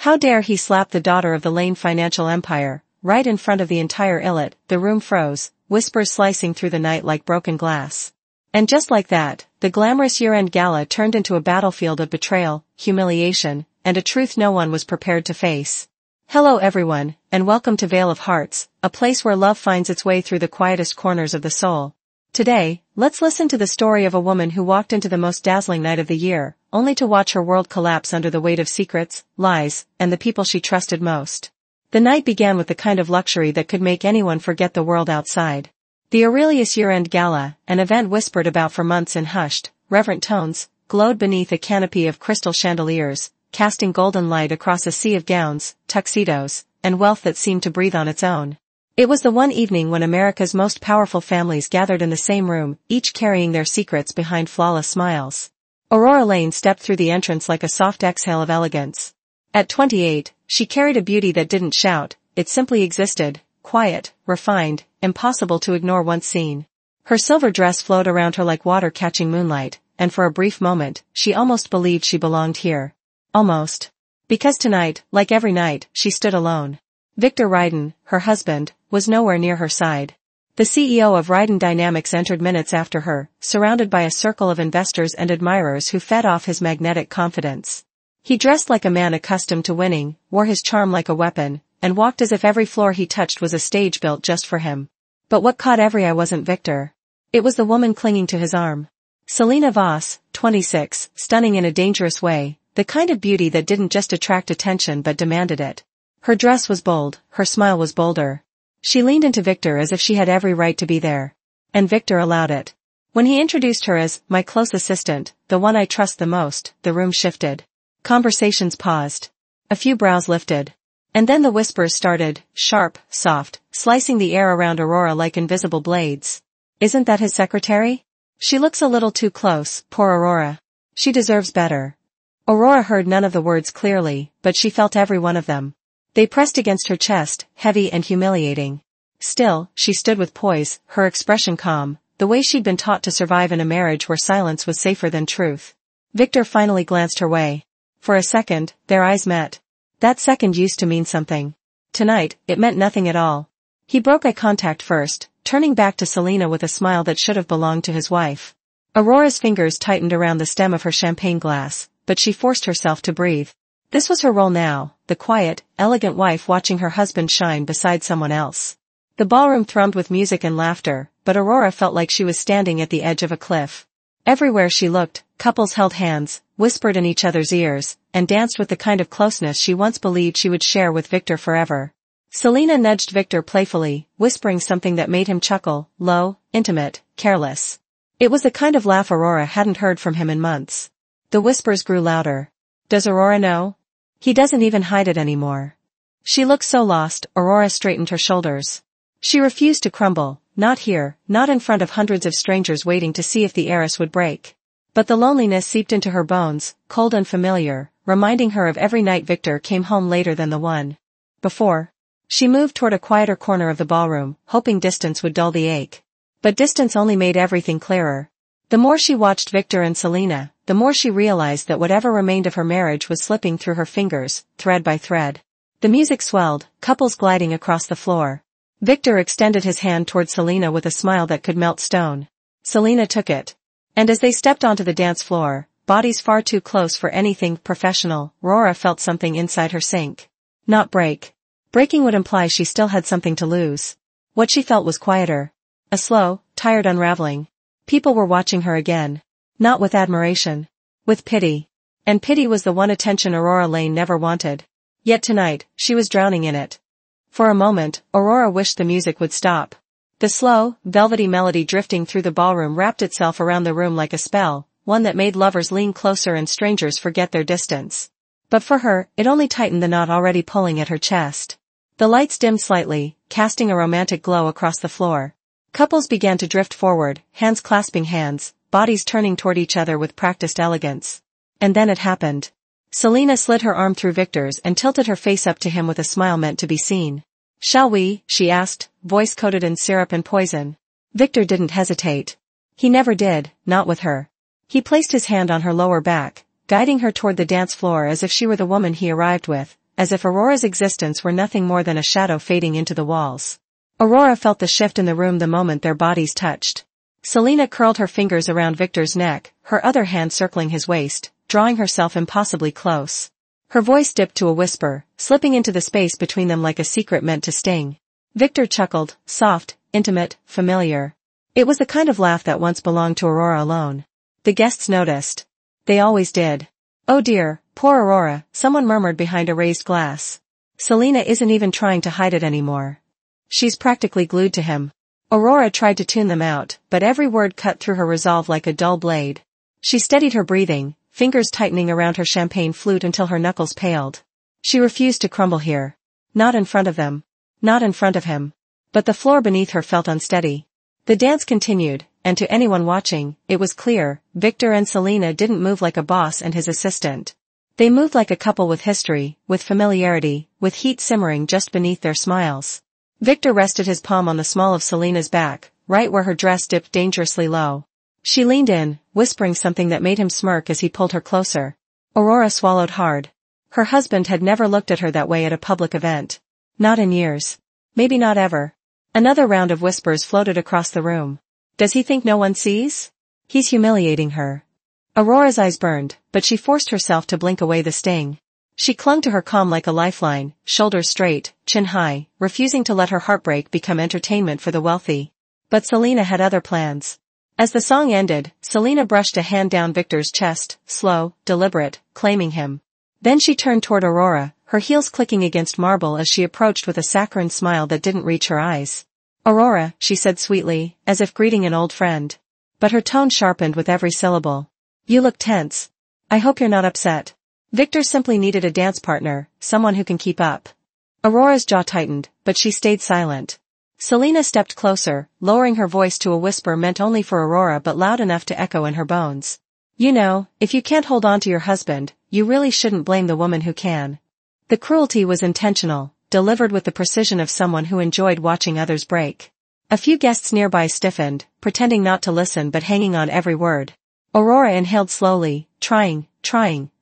How dare he slap the daughter of the Lane financial empire, right in front of the entire illet? The room froze, whispers slicing through the night like broken glass. And just like that, the glamorous year-end gala turned into a battlefield of betrayal, humiliation, and a truth no one was prepared to face. Hello everyone, and welcome to Vale of Hearts, a place where love finds its way through the quietest corners of the soul. Today, let's listen to the story of a woman who walked into the most dazzling night of the year, only to watch her world collapse under the weight of secrets, lies, and the people she trusted most. The night began with the kind of luxury that could make anyone forget the world outside. The Aurelius Year-End Gala, an event whispered about for months in hushed, reverent tones, glowed beneath a canopy of crystal chandeliers, casting golden light across a sea of gowns, tuxedos, and wealth that seemed to breathe on its own. It was the one evening when America's most powerful families gathered in the same room, each carrying their secrets behind flawless smiles. Aurora Lane stepped through the entrance like a soft exhale of elegance. At 28, she carried a beauty that didn't shout, it simply existed, quiet, refined, impossible to ignore once seen. Her silver dress flowed around her like water catching moonlight, and for a brief moment, she almost believed she belonged here. Almost. Because tonight, like every night, she stood alone. Victor Ryden, her husband, was nowhere near her side. The CEO of Ryden Dynamics entered minutes after her, surrounded by a circle of investors and admirers who fed off his magnetic confidence. He dressed like a man accustomed to winning, wore his charm like a weapon, and walked as if every floor he touched was a stage built just for him. But what caught every eye wasn't Victor. It was the woman clinging to his arm. Selena Voss, 26, stunning in a dangerous way, the kind of beauty that didn't just attract attention but demanded it. Her dress was bold, her smile was bolder. She leaned into Victor as if she had every right to be there. And Victor allowed it. When he introduced her as, my close assistant, the one I trust the most, the room shifted. Conversations paused. A few brows lifted. And then the whispers started, sharp, soft, slicing the air around Aurora like invisible blades. Isn't that his secretary? She looks a little too close, poor Aurora. She deserves better. Aurora heard none of the words clearly, but she felt every one of them. They pressed against her chest, heavy and humiliating. Still, she stood with poise, her expression calm, the way she'd been taught to survive in a marriage where silence was safer than truth. Victor finally glanced her way. For a second, their eyes met. That second used to mean something. Tonight, it meant nothing at all. He broke eye contact first, turning back to Selena with a smile that should have belonged to his wife. Aurora's fingers tightened around the stem of her champagne glass, but she forced herself to breathe. This was her role now, the quiet, elegant wife watching her husband shine beside someone else. The ballroom thrummed with music and laughter, but Aurora felt like she was standing at the edge of a cliff. Everywhere she looked, couples held hands, whispered in each other's ears, and danced with the kind of closeness she once believed she would share with Victor forever. Selena nudged Victor playfully, whispering something that made him chuckle, low, intimate, careless. It was the kind of laugh Aurora hadn't heard from him in months. The whispers grew louder. Does Aurora know? He doesn't even hide it anymore. She looked so lost, Aurora straightened her shoulders. She refused to crumble, not here, not in front of hundreds of strangers waiting to see if the heiress would break. But the loneliness seeped into her bones, cold and familiar, reminding her of every night Victor came home later than the one before. She moved toward a quieter corner of the ballroom, hoping distance would dull the ache. But distance only made everything clearer. The more she watched Victor and Selena, the more she realized that whatever remained of her marriage was slipping through her fingers, thread by thread. The music swelled, couples gliding across the floor. Victor extended his hand toward Selena with a smile that could melt stone. Selena took it. And as they stepped onto the dance floor, bodies far too close for anything professional, Aurora felt something inside her sink. Not break. Breaking would imply she still had something to lose. What she felt was quieter. A slow, tired unraveling. People were watching her again. Not with admiration. With pity. And pity was the one attention Aurora Lane never wanted. Yet tonight, she was drowning in it. For a moment, Aurora wished the music would stop. The slow, velvety melody drifting through the ballroom wrapped itself around the room like a spell, one that made lovers lean closer and strangers forget their distance. But for her, it only tightened the knot already pulling at her chest. The lights dimmed slightly, casting a romantic glow across the floor. Couples began to drift forward, hands clasping hands, bodies turning toward each other with practiced elegance. And then it happened. Selena slid her arm through Victor's and tilted her face up to him with a smile meant to be seen. Shall we? She asked, voice coated in syrup and poison. Victor didn't hesitate. He never did, not with her. He placed his hand on her lower back, guiding her toward the dance floor as if she were the woman he arrived with, as if Aurora's existence were nothing more than a shadow fading into the walls. Aurora felt the shift in the room the moment their bodies touched. Selena curled her fingers around Victor's neck, her other hand circling his waist, drawing herself impossibly close. Her voice dipped to a whisper, slipping into the space between them like a secret meant to sting. Victor chuckled, soft, intimate, familiar. It was the kind of laugh that once belonged to Aurora alone. The guests noticed. They always did. "Oh dear, poor Aurora," someone murmured behind a raised glass. "Selena isn't even trying to hide it anymore. She's practically glued to him." Aurora tried to tune them out, but every word cut through her resolve like a dull blade. She steadied her breathing, fingers tightening around her champagne flute until her knuckles paled. She refused to crumble here. Not in front of them. Not in front of him. But the floor beneath her felt unsteady. The dance continued, and to anyone watching, it was clear, Victor and Selena didn't move like a boss and his assistant. They moved like a couple with history, with familiarity, with heat simmering just beneath their smiles. Victor rested his palm on the small of Selena's back, right where her dress dipped dangerously low. She leaned in, whispering something that made him smirk as he pulled her closer. Aurora swallowed hard. Her husband had never looked at her that way at a public event. Not in years. Maybe not ever. Another round of whispers floated across the room. "Does he think no one sees? He's humiliating her." Aurora's eyes burned, but she forced herself to blink away the sting. She clung to her calm like a lifeline, shoulders straight, chin high, refusing to let her heartbreak become entertainment for the wealthy. But Selena had other plans. As the song ended, Selena brushed a hand down Victor's chest, slow, deliberate, claiming him. Then she turned toward Aurora, her heels clicking against marble as she approached with a saccharine smile that didn't reach her eyes. "Aurora," she said sweetly, as if greeting an old friend. But her tone sharpened with every syllable. "You look tense. I hope you're not upset." Victor simply needed a dance partner, someone who can keep up. Aurora's jaw tightened, but she stayed silent. Selena stepped closer, lowering her voice to a whisper meant only for Aurora but loud enough to echo in her bones. "You know, if you can't hold on to your husband, you really shouldn't blame the woman who can." The cruelty was intentional, delivered with the precision of someone who enjoyed watching others break. A few guests nearby stiffened, pretending not to listen but hanging on every word. Aurora inhaled slowly, trying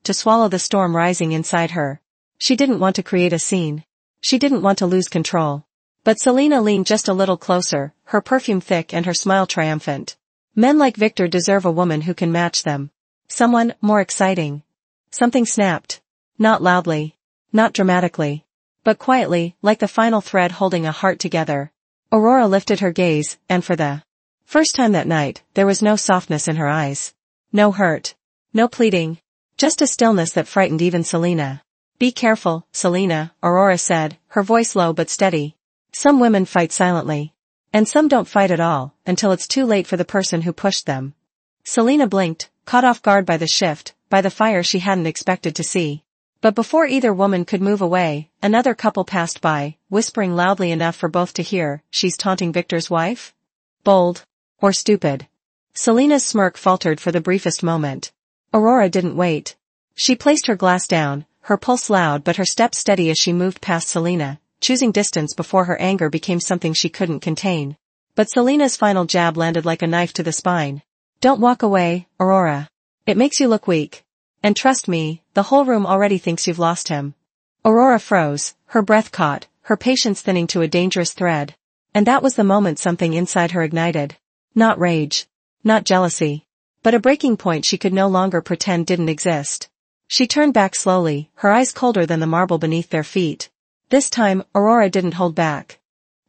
to swallow the storm rising inside her. She didn't want to create a scene. She didn't want to lose control. But Selena leaned just a little closer, her perfume thick and her smile triumphant. "Men like Victor deserve a woman who can match them. Someone more exciting." Something snapped. Not loudly. Not dramatically. But quietly, like the final thread holding a heart together. Aurora lifted her gaze, and for the first time that night, there was no softness in her eyes. No hurt. No pleading. Just a stillness that frightened even Selena. "Be careful, Selena," Aurora said, her voice low but steady. "Some women fight silently. And some don't fight at all, until it's too late for the person who pushed them." Selena blinked, caught off guard by the shift, by the fire she hadn't expected to see. But before either woman could move away, another couple passed by, whispering loudly enough for both to hear, "She's taunting Victor's wife? Bold. Or stupid." Selena's smirk faltered for the briefest moment. Aurora didn't wait. She placed her glass down, her pulse loud but her step steady as she moved past Selena, choosing distance before her anger became something she couldn't contain. But Selena's final jab landed like a knife to the spine. "Don't walk away, Aurora. It makes you look weak. And trust me, the whole room already thinks you've lost him." Aurora froze, her breath caught, her patience thinning to a dangerous thread. And that was the moment something inside her ignited. Not rage. Not jealousy. But a breaking point she could no longer pretend didn't exist. She turned back slowly, her eyes colder than the marble beneath their feet. This time, Aurora didn't hold back.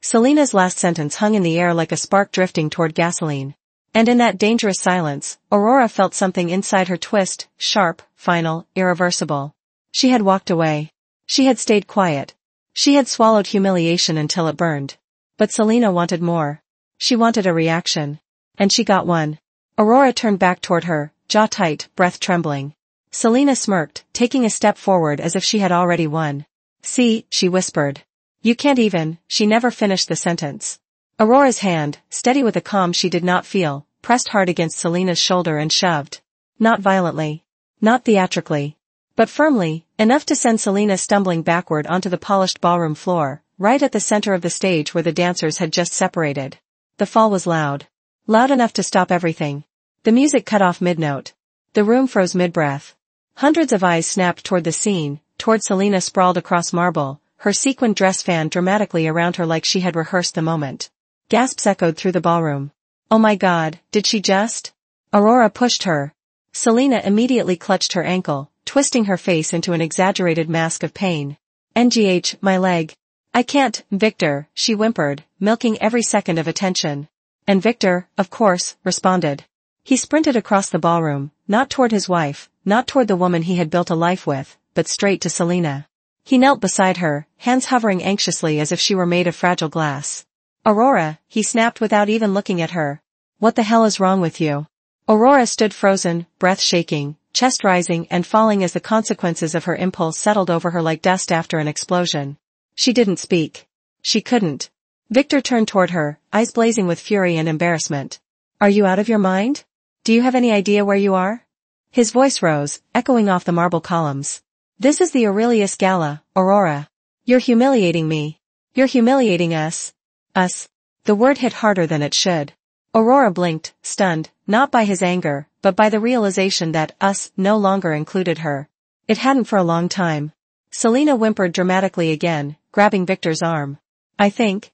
Selena's last sentence hung in the air like a spark drifting toward gasoline. And in that dangerous silence, Aurora felt something inside her twist, sharp, final, irreversible. She had walked away. She had stayed quiet. She had swallowed humiliation until it burned. But Selena wanted more. She wanted a reaction. And she got one. Aurora turned back toward her, jaw tight, breath trembling. Selena smirked, taking a step forward as if she had already won. "See," she whispered. "You can't even." She never finished the sentence. Aurora's hand, steady with a calm she did not feel, pressed hard against Selena's shoulder and shoved. Not violently. Not theatrically. But firmly, enough to send Selena stumbling backward onto the polished ballroom floor, right at the center of the stage where the dancers had just separated. The fall was loud. Loud enough to stop everything. The music cut off mid-note. The room froze mid-breath. Hundreds of eyes snapped toward the scene, toward Selena sprawled across marble, her sequined dress fan dramatically around her like she had rehearsed the moment. Gasps echoed through the ballroom. Oh my God, did she just? Aurora pushed her. Selena immediately clutched her ankle, twisting her face into an exaggerated mask of pain. NGH, my leg. I can't, Victor, she whimpered, milking every second of attention. And Victor, of course, responded. He sprinted across the ballroom, not toward his wife, not toward the woman he had built a life with, but straight to Selena. He knelt beside her, hands hovering anxiously as if she were made of fragile glass. Aurora, he snapped without even looking at her. What the hell is wrong with you? Aurora stood frozen, breath shaking, chest rising and falling as the consequences of her impulse settled over her like dust after an explosion. She didn't speak. She couldn't. Victor turned toward her, eyes blazing with fury and embarrassment. Are you out of your mind? Do you have any idea where you are? His voice rose, echoing off the marble columns. This is the Aurelius Gala, Aurora. You're humiliating me. You're humiliating us. Us. The word hit harder than it should. Aurora blinked, stunned, not by his anger, but by the realization that us no longer included her. It hadn't for a long time. Selena whimpered dramatically again, grabbing Victor's arm. I think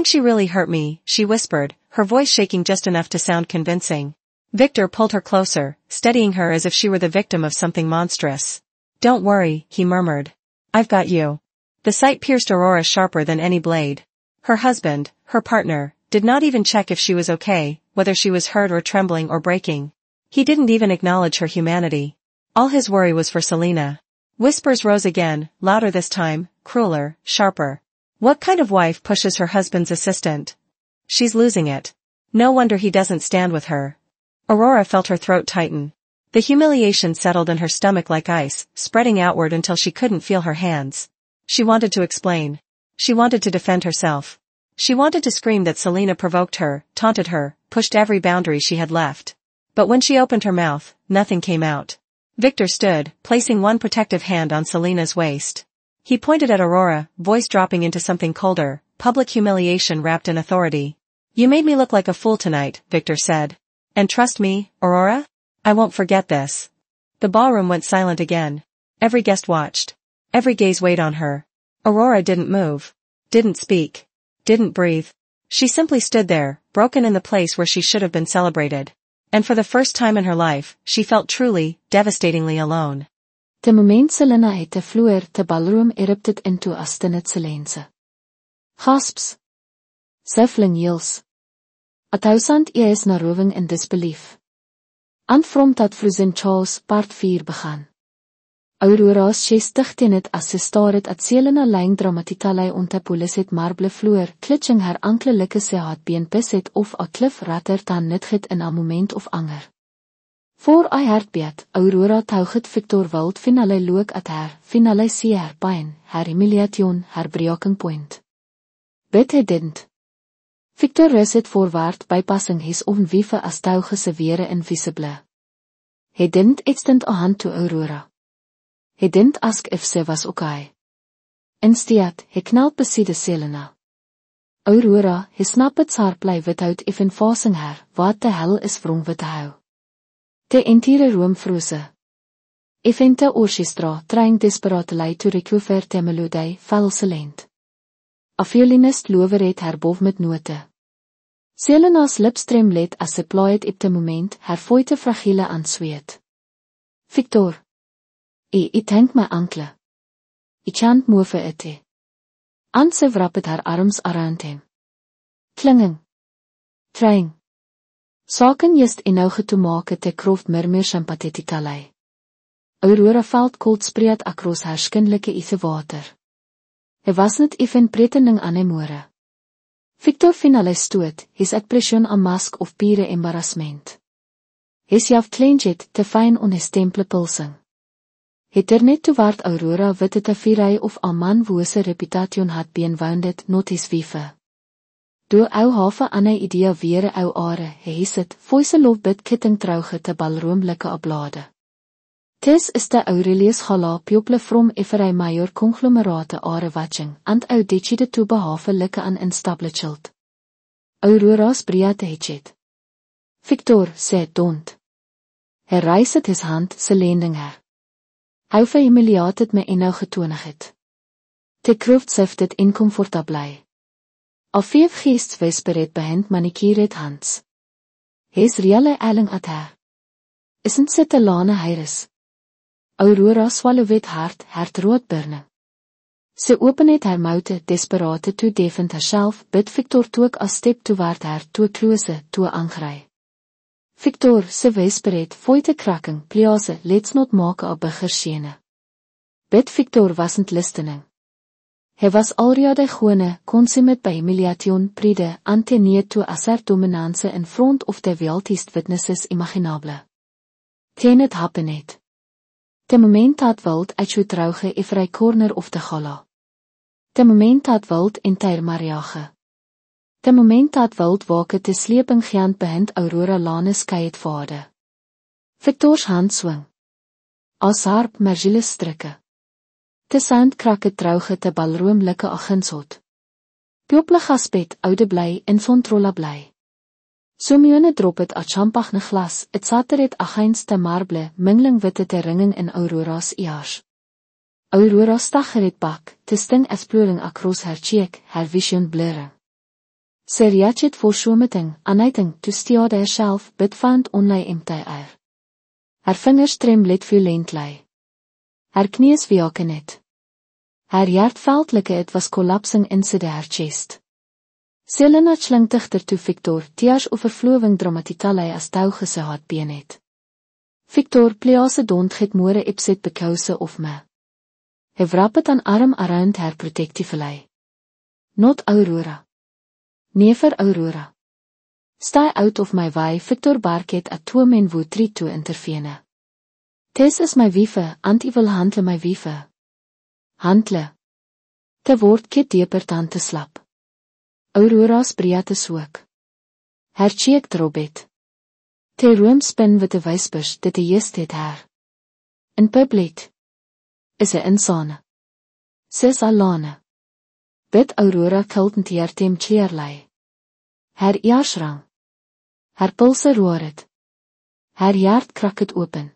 she really hurt me, she whispered, her voice shaking just enough to sound convincing. Victor pulled her closer, steadying her as if she were the victim of something monstrous. Don't worry, he murmured. I've got you. The sight pierced Aurora sharper than any blade. Her husband, her partner, did not even check if she was okay, whether she was hurt or trembling or breaking. He didn't even acknowledge her humanity. All his worry was for Selena. Whispers rose again, louder this time, crueler, sharper. What kind of wife pushes her husband's assistant? She's losing it. No wonder he doesn't stand with her. Aurora felt her throat tighten. The humiliation settled in her stomach like ice, spreading outward until she couldn't feel her hands. She wanted to explain. She wanted to defend herself. She wanted to scream that Selena provoked her, taunted her, pushed every boundary she had left. But when she opened her mouth, nothing came out. Victor stood, placing one protective hand on Selena's waist. He pointed at Aurora, voice dropping into something colder, public humiliation wrapped in authority. You made me look like a fool tonight, Victor said. And trust me, Aurora? I won't forget this. The ballroom went silent again. Every guest watched. Every gaze weighed on her. Aurora didn't move. Didn't speak. Didn't breathe. She simply stood there, broken in the place where she should have been celebrated. And for the first time in her life, she felt truly, devastatingly alone. De moment Selena het de vloer te ballroom erupted into astinnet silense. Gasps. Siffling yiels. A thousand years na roving in disbelief. And from dat Frozen Charles part 4 began. Aurora's chestig teen het as sy staar het at Selena lijn dramatitalei ontapolis het marble vloer, klitching haar anklelike sy haatbeen pis het of a klif ratter dan nitgit in a moment of anger. Voor a heartbeat, Aurora tauget Victor wild finale look at haar, finale see her pain, her humiliation, her breaking point. But he didn't. Victor rus het voorwaard bypassing his onwiefe as tauge severe invisible. He didn't extend a hand to Aurora. He didn't ask if she was okay. Instead, he knelt beside Selena. Aurora, he snapped haar play without even forcing her, what the hell is wrong with her? The entire room froze. Even the orchestra, trying desperately to recover the melody, fell silent. A violinist lowered her bow met note. Selena's lips trembled as ze plooit op de moment, haar voete fragiele aan zweet. Victor. I tank my ankle. I can't move it. And ze wrapped her arms around him. Klinging. Trying. Saken just inouge te maken te kroft meer sympathetikalei. Aurora felt cold spread across haar skinlike ise water. Hy was net even pretending aan hem more. Victor finale stoot, his expression a mask of pure embarrassment. His jaw clenched te fine on his temple pulsing. Hy net towaard Aurora witte te vierei of a man wose reputation had been wounded, not his wife. Doe ou hafe aan hy idee weer ou are, hy het, voise lof bid kitting trouge te balroomlike ablade. Tis is de Aurelius Gala piople from every major conglomerate are watching, and ou ditchide toe behalve like an instablicheld. Aurora's breate het. Victor, said don't. Hy raised his hand, se lending her. Hou vir humiliaat het my en nou getonig het. Te kroeft sift het incomfortablei. Al 5 geestswisper het behind manikier het Hans. Hes reale eiling at her. Isn't sitte lane heiris. Aurora swallowet hart rood burning. Sy open het haar moute desperate toe defend herself, bid Victor toe ek as step towaard haar toe klose toe aangry. Victor se whisper het voite cracking, please, let's not make a bigger scene. Bid Victor wasn't listening. Hy was already gewone, consummate by humiliation, pride, antenee toe asser dominance in front of the wildest witnesses imaginable. Teen het happen het. De moment dat wild uit jou trouge every corner of de gala. De moment dat wild entire mariage. De moment dat wild wake te sleping geant behind Aurora lane skei het vader. Victor's hand swing. As harp mergile strikke. Te sound krakke trouge te balroomlike aginshot. Piople gaspet oude bly in fontrolla bly. Somione drop het a champagne glas, het sater het agins te marble, mingling witte te ringing in Aurora's ears. Aurora stagger het bak, te sting exploring across her cheek, her vision blurring. Sy reach het voor someting, aanheiting, to steade herself, bid found only empty air. Her vingers tremblet violently. Her knees waken het. Her hartveldlike het was collapsing inside her chest. Selena sling dichter toe Victor, tears overvlowing dramatitale as touge sy hartbeen het. Victor please don't get more upset because of me. Hy wrap het an arm around her protectively. Not Aurora. Never Aurora. Stay out of my way, Victor bark het at toe men woe treat toe intervene. Tess is my wiefe, antie wil handle my wiefe. Handle. Te word ket dieper dan te slap. Aurora's breate soek. Her cheek drop het. Te room spin with the whispers dit die jest het haar. In publiek. Is hy insane. Sis alane. Bid Aurora kultent hier tem kleerlei. Her earsrang. Her pulse roer het. Her hart krak het open.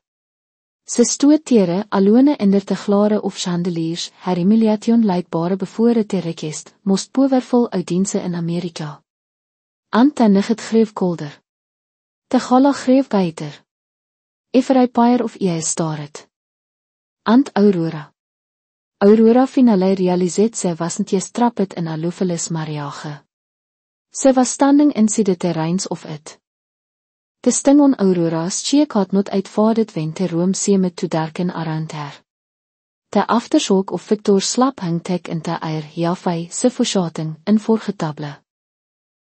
Sy stoot tere, alone in der te glare of chandeliers, her humiliation leidbare bevore te request, most powerful audience in Amerika. Antennig het greef kolder. Te gala greef beter. Every pyre of ie staar het. Ant Aurora. Aurora finale realiseert sy wasn't jy strap het in Alofelis mariage. Sy was standing inside the terreins of it. The sting on Aurora's cheek had not uitvaardet when the room seemed to darken around her. The aftershock of Victor's slap hang tek in the air jafai suffocating in voorgetable.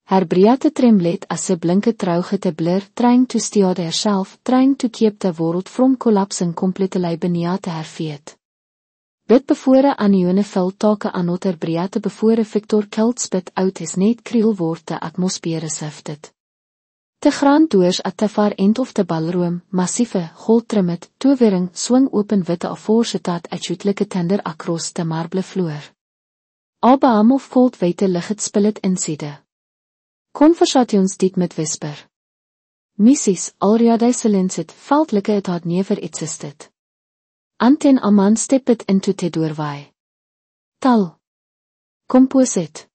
Her breate tremblet as sy blinke trouge te blur, trying to steer herself, trying to keep the world from collapsing completely beneath her feet. Bid bevore anione vul take anotter breate bevore Victor kilt spit out his net kriel word the atmosfere sifted. De grand doors at the far end of the ballroom, massieve, goldtrimmed, toewering, swing open witte afoorsetaat uitjutlike tender across the marble floor. Abraham of gold weite lig het spil het inside. Conversations dit met whisper. Mrs. already silenced, veldlike het had never existed. Anten a man stepped into the doorway. Tal. Composite.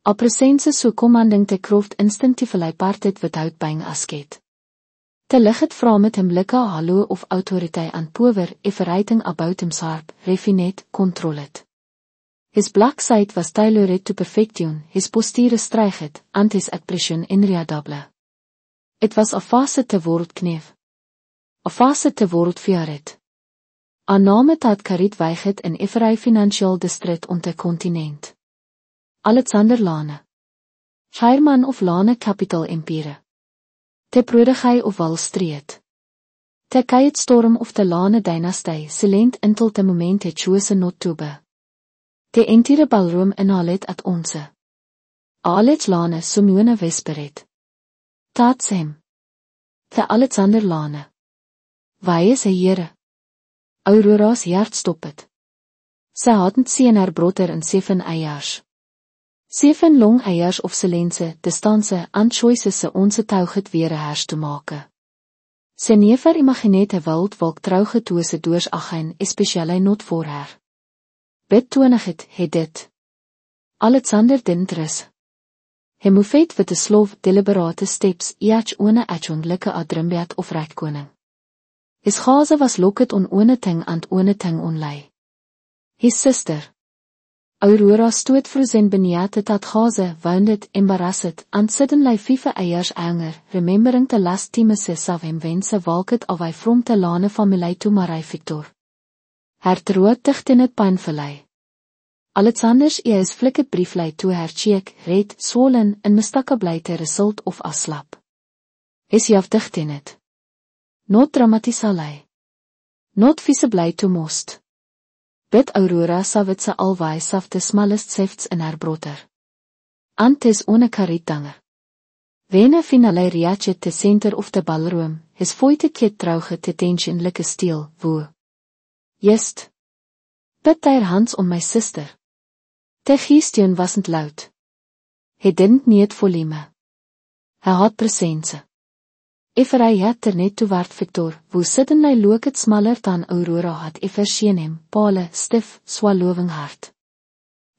A presence so commanding te kroft instinctively parted without being asked. Te lig het vra met him like hallo of authority and power if writing about him sharp, refined, controlled. His black side was tailored to perfection, his posture strijgend, and his expression inreadable. It was a facet te word kneef. A facet te word verred. A name dat kariet weiget in every financial district on the continent. Alexander Lane. Chairman of Lane Capital Empire. Te Prodigay of Wall Street. Te Kayet Storm of the Lane Dynasty silent until the moment het chose not to be. Te entire ballroom in Alet at onze. Alet Lane Somione Wesperet. Tats hem. Te Alexander Lane. Waar is hy here? Aurora's hart stop het. Sy hadden sien haar broeder in 7 eiers. 7 long eiers of silense, distanse, and choices se onze touw het weer hers te make. Sy neef imaginete wild wolk trougetose doors agyn especially not voor haar. Bid tonig het dit. Alexander Dintris. Hy moefet with 'n sloof deliberate steps each one achonglike adrimbeat of rechtkoning. His gaze was loket on one ting and one ting onlei. His sister. Aurora stoot frozen beneath dat gaze wounded embarrassed and suddenly 5 eiers anger, remembering the last timeses of him wense walket of hy from te lane familie to Marie Victor. Her troot dicht in het pijnverlei. Alexanders is flikke brieflei toe her cheek, red, swollen, en mistakke blijte result of aslap. Is jaf dicht in het. Not dramatisalei. Not visiblei to most. Bid Aurora savit se alwaai saf the smallest sifts in haar broter. Antes one karittanger. Wene finale riache te center of the ballroom, his foite kid trouge te tensionlijke steel, woe. Just. Bid haar hands om my sister. The geestion wasn't loud. He didn't need volume. Hij had presence. Efer hy het net toewaard Victor, wo suddenly look het smaller dan Aurora had efer sien hem, pale, stif, swallowing hart.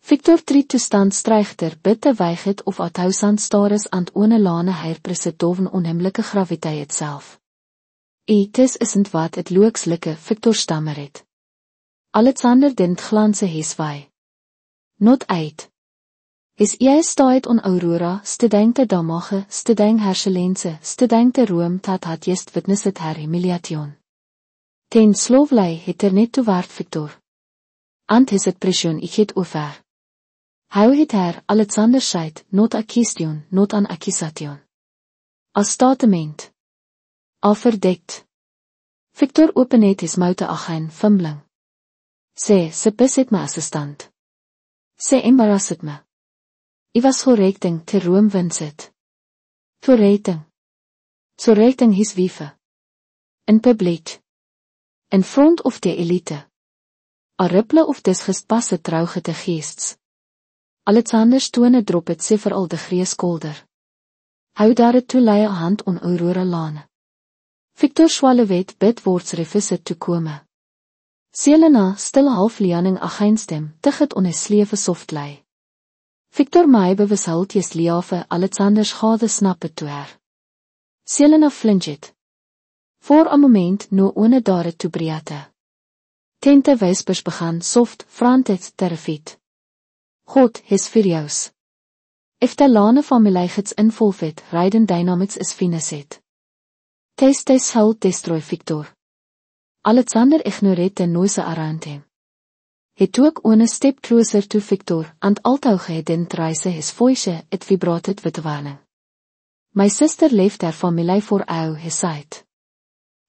Victor tried toestand strijchter, bitte weig het of athuisand staris aan one lane herpresit doven onheimlijke graviteit itself. Tis isn't wat het lookslikke Victor stammer het. Alexander dint glanse heswaai. Not uit. Is staat on Aurora, stedeng te damage, stedeng herselense, stedeng te roem dat had jest witness het her humiliation. Ten slovlei het net toewaard Victor. Ant is het pression ik het over. Hou het her, Alexander scheid, not a question, not an accusation. As statement. Al verdekt. Victor open het his moute agijn, fumbling. Sy pis het my assistant. Sy embarrass het me. I was correcting te room winsit. Correcting. Correcting his wiefe. In publiek. In front of the elite. A ripple of des gespasse trouge te geests. Alexander stone drop het sy veral de grees kolder. Hou daar het toe leie hand on Aurora lane. Victor Swallowet bid words revisit toekome. Selena stil half lianing agynstem, tig het on hy sleeve soft lei. Victor my bewishult jes liafe Alexanders gade snap het toe her. Selena flinch het. Voor a moment no one daar het toe breate. Tente whispers began soft, frant het terrified. God, his furious. If the lane familie gits involved, riding dynamics is finished. Tes held destroy Victor. Alexander ignoreert the noise around him. He took one step closer to Victor, and although he didn't raise his voice, it vibrated with warning. My sister left her familie for our his side.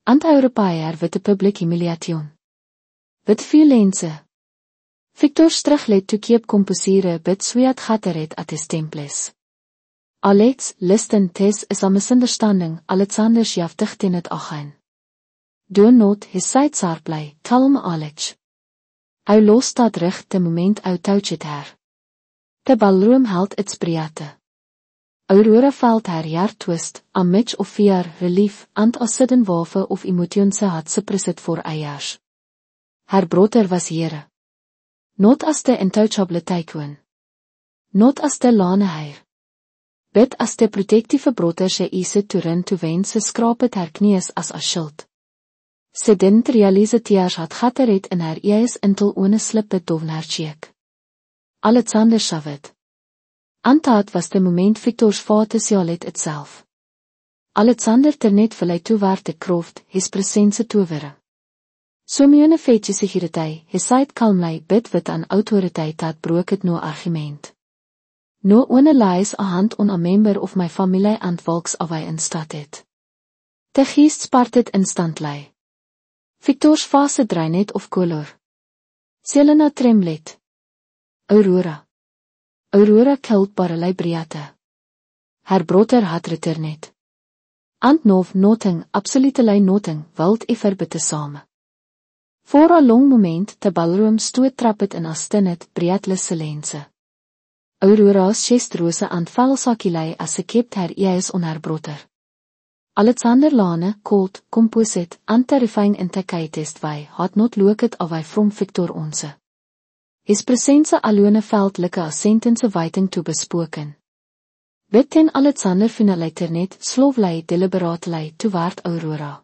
And our repair with the public humiliation. With violence. Victor struggled to keep composure but sweat gathered at his temples. Alex, listen, this is a misunderstanding, Alexander sjaftig in het agijn. Do not, his side sharply, calm Alex. Hij lost dat recht de moment uit touch het haar. De ballroom held its breate. Aurora felt haar jaar twist, a much of fear, relief, and a sudden wave of emotion se had suppressed voor eiers. Haar broter was here. Not as the intouchable tycoon. Not as the lane heir. But as the protective broter se easy to run to wen se skraap het haar knies as a shield. Sy didn't realize tears had gathered in haar ees until one slippe doven haar cheek. Alexander shaved. Antaat was the moment Victor's vader sjalet itself. Alexander ternet verlei toewaard de kroft, his presence toewere. So myne fetje securiteit, his side calmly bid wit aan autoriteit dat brook het no argument. No one lies a hand on a member of my family and walks away in stad het. De geest spart het instantly. Victor's face draai net of color. Selena tremlet. Aurora. Aurora killed Baralei Briata. Her broter had returned. And nov nothing, absolutely nothing, wild ever bitte same. For a long moment the ballroom stood trapped in a stinnet, breathless silence. Aurora's chest rose and fell sakilei as ze kept her eyes on her broter. Alexander Lane, Colt, Composite, and terrifying indicates why had not looked away from Victor Onse. His presence alone felt like a sentence waiting to be spoken. Bid ten Alexander finalater net slovely deliberately toward Aurora.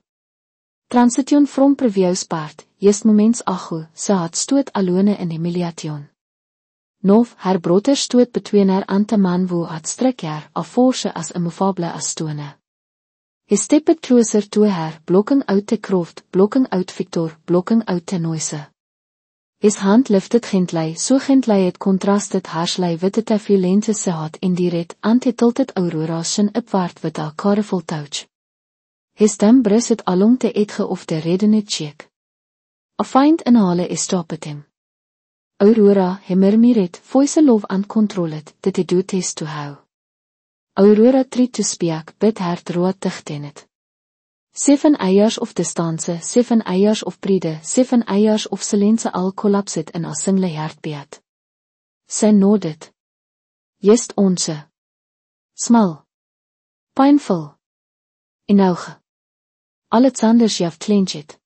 Transition from previous part, jest moments ago, se had stoot alone in humiliation. Nov, haar broter stoot between haar en te man wo had strik haar, a forse as immovable as stone. He stepped closer to her, blocking out the Croft, blocking out Victor, blocking out the noise. His hand lifted gently, so gently it contrasted harshly with the violence se had in die red, and he tilted Aurora's chin upward with a careful touch. His stem bristled along the edge of the reddened cheek. A faint inhale stopped him. Aurora, he murmured, voice love and controlled, that he do test to how. Aurora tried to speak, but her throat dichted it. 7 years of distance, 7 years of pride, 7 years of silence al collapsed in a single heartbeat. Sy nodded. Jest Onse. Small. Painful. Inauge. Alexander's jaf clenched.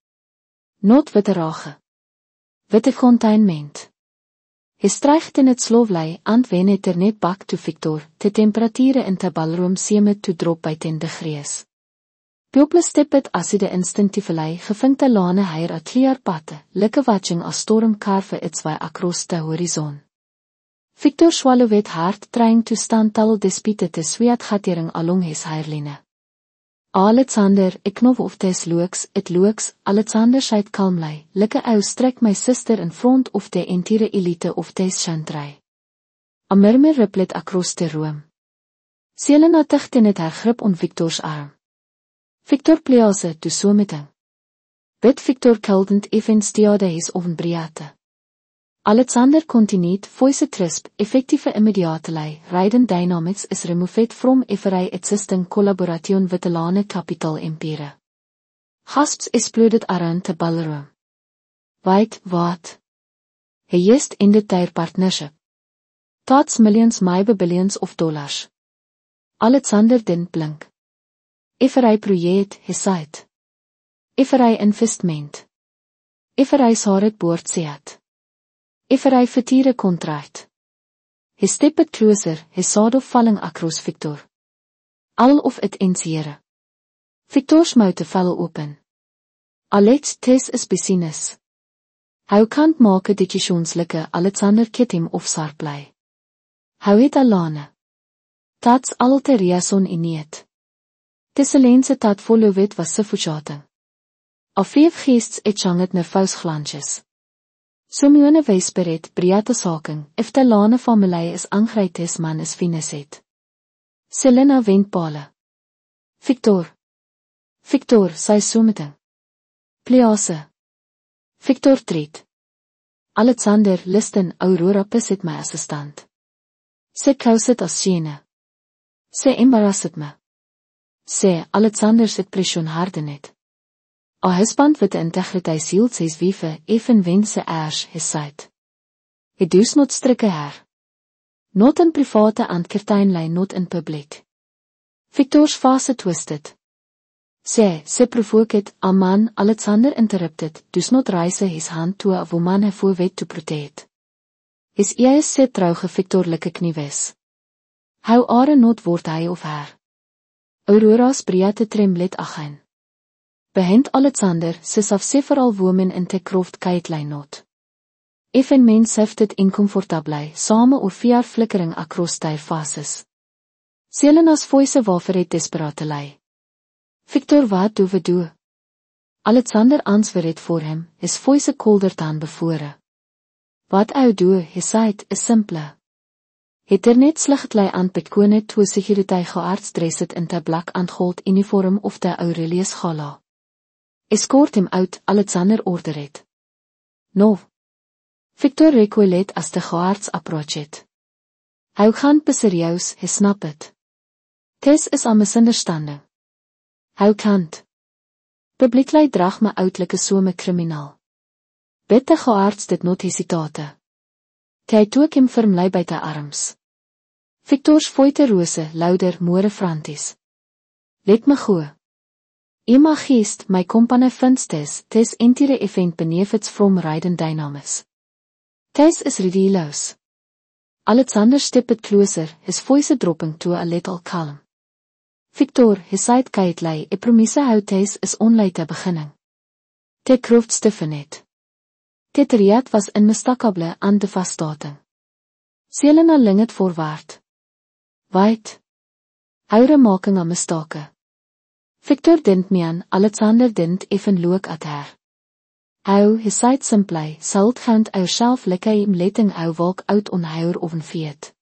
Not with a rage. With a containment. Hy strygt in het slowly and when het net back to Victor, de temperature in the ballroom seemed to drop by 10 degrees. People stepped as the instinctively gevinkte lane hier a clear patte, like watching a storm carve its way across the horizon. Victor swallowed hard, trying to stand tall despite the sweat gathering along his hairline. Alexander, ek know of this looks, it looks, Alexander said calmly, like I strike my sister in front of the entire elite of this chantry. A murmur rippled across the room. Selena tightened her grip on Victor's arm. Victor please to so meeting. But Victor couldn't even steady his own breath. Alexander continued, voice crisp, effective immediately, riding dynamics is removed from every existing collaboration with the Lane capital empire. Gasps exploded around the ballroom. Wait, what? He just ended their partnership. That's millions, maybe billions of dollars. Alexander didn't blink. Every project, he said. Every investment. Every solid board set. Every vertiere contract. He stepped closer, his sword falling across Victor. All of it ends here. Victor's mouth fell open. Alex, this is business. How can't make decisions like Alexander get him off sarplay. How het alane. That's all the reason in it. Tisse lense dat followed was suffocating. A 5 geests het janget nervous glansjes. Sommige wijsbereid, breate saken, if de Lane familie is angrijt is man is fineset. Selena wendpale. Victor. Victor, sy someting. Please. Victor treat. Alexander, listen, Aurora pisit my assistant. Sy kousit as syne. Sy embarrassit me. Sy, Alexander sit pression hardenet. A husband with the integrity shields his wife, even when ze airs his sight. He does not strike her. Not in private and certainly not in public. Victor's face twisted. Sy provoked, a man, Alexander interrupted, does not raise his hand to a woman he voorwet to protect. His eie sê trouge Victor like kniewes. How are not word hy of her. Aurora's breate tremblet again. Behind Alexander, sits of several women in the Croft kite not. Even men sifted incomfortably, same or fear flickering across their faces. Selena's voice wavered desperately. Victor, wat do we do? Alexander answered for him, his voice colder than before. What I do, he said, is simple. Het net slightly aan bekone toe security guards dressed in the black and gold uniform of the Aurelius Gala. Escort him out, Alexander ordered. No. Victor recoiled as the guards approached. How gaan serieus, he snapped. This is a misunderstanding. How can't? Publicly drag me uit like some criminal. But the guards did not hesitate. They took him firmly by the arms. Victor's voete rose, louder, more franties. Let me go. Emma geest, my company vindt tes entire event benefits from Raiden Dynamis. Tes is ridiculous. Alexander stepped closer, his voice dropping to a little calm. Victor, his side kaitlei, a promise how Tes is onlei te beginning. Te kroeft stiffenet. Te triad was unmistakable aan devastating. Selena linget voorwaard. Wait. Houre making a mistake. Victor didn't mean, Alexander didn't even look at her. How, he said simply, salt count ourself like I'm letting our walk out on our oven feet.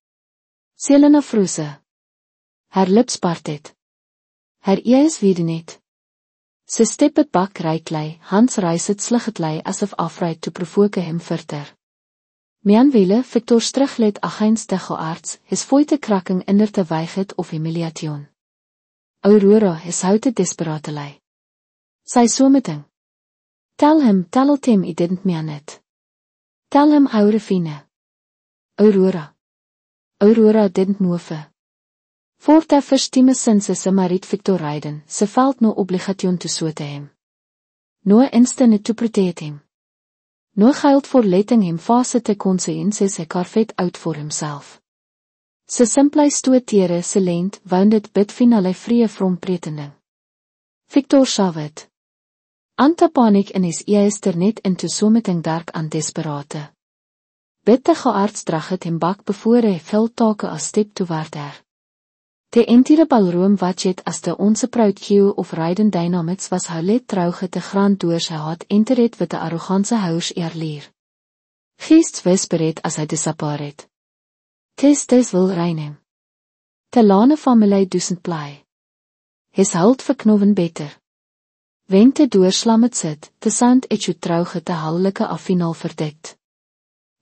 Selena froze. Her lips parted. Her ears weer niet. Ze stepped back rightly, hands raised slightly as if afraid to provoke him further. Meanwhile, Victor teruglet against the geaards, his voete cracking under the weigheid of humiliation. Aurora is houted desperately. Sy so meting. Tell him he didn't mean it. Tell him our fine. Aurora. Aurora didn't move. Voor de verstieme sinse se marit Victor Raiden, se felt no obligation to sue to him. No instinct to protect him. No geld for letting him face the consequences he carved out for himself. Se simply stoetere se lent, wounded bid finale free from pretending. Victor Shavit. Anta panic in his ears net into something dark and desperate. Bid de geaards drag het him back before hy veel take a step toward her. De entire ballroom wat het as de onze proud queue of Raiden Dynamics was hulle trouge te grand door sy had enteret with de arrogance hours eerleer. Geest whisper het as hy disappear het. Tes wil reinem. Te lane familie duisend plei. His hult verknoven beter. Wen te doorslam het sit, te sound et jou trouge te hallike afinaal verdekt.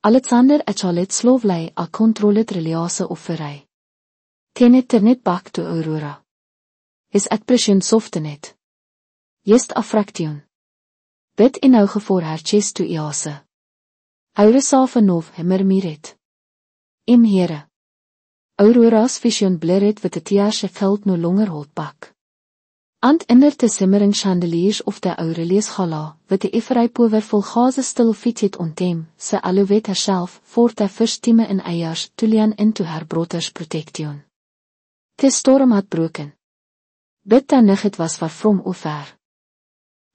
Alexander et chalet slovlei a controlet reliase offerij. Tenet er net back to Aurora. His expression softened. Just a fraction. Bid in auge voor haar chest to iase. Aure savenov hemmermiret. Im here. Aurora's vision blurred with the tears she felt no longer hold back. And under the simmering chandeliers of the Aurelius Gala, with the every powerful gaze still fitted on them, se alluvet herself for the first time in years to lean into her brother's protection. The storm had broken. But the night was far from over.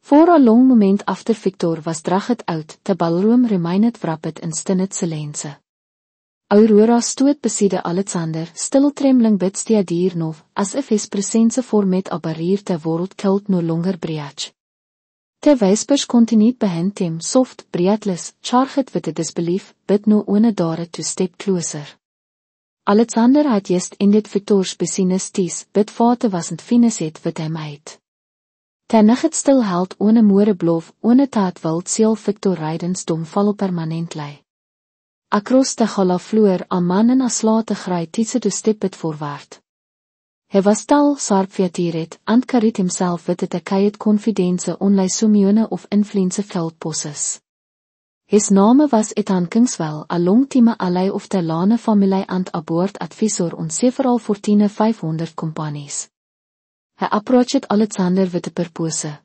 For a long moment after Victor was dragged out, the ballroom remained wrapped in stinned silence. Aurora stood beside Alexander, still trembling but steadier nog, as if his presence formed a barrier the world could no longer breach. The whispers continued behind him, soft, breathless, charged with the disbelief, but no one dared to step closer. Alexander had just ended Victor's besinisties, but vader wasn't finished with him uit. The night still held one more blow, one that wild seal Victor Raiden's domval permanently. Across the gala vloer, a man in a slate grey tietse to step it forward. Hij was tal, sharp veatieret, and carried himself with the quiet confidence only sumione of influence filled poses. His name was Ethan Kingswell, a long time ally of the Lane family and a board advisor on several Fortune 500 companies. Hij approached Alexander with the purpose.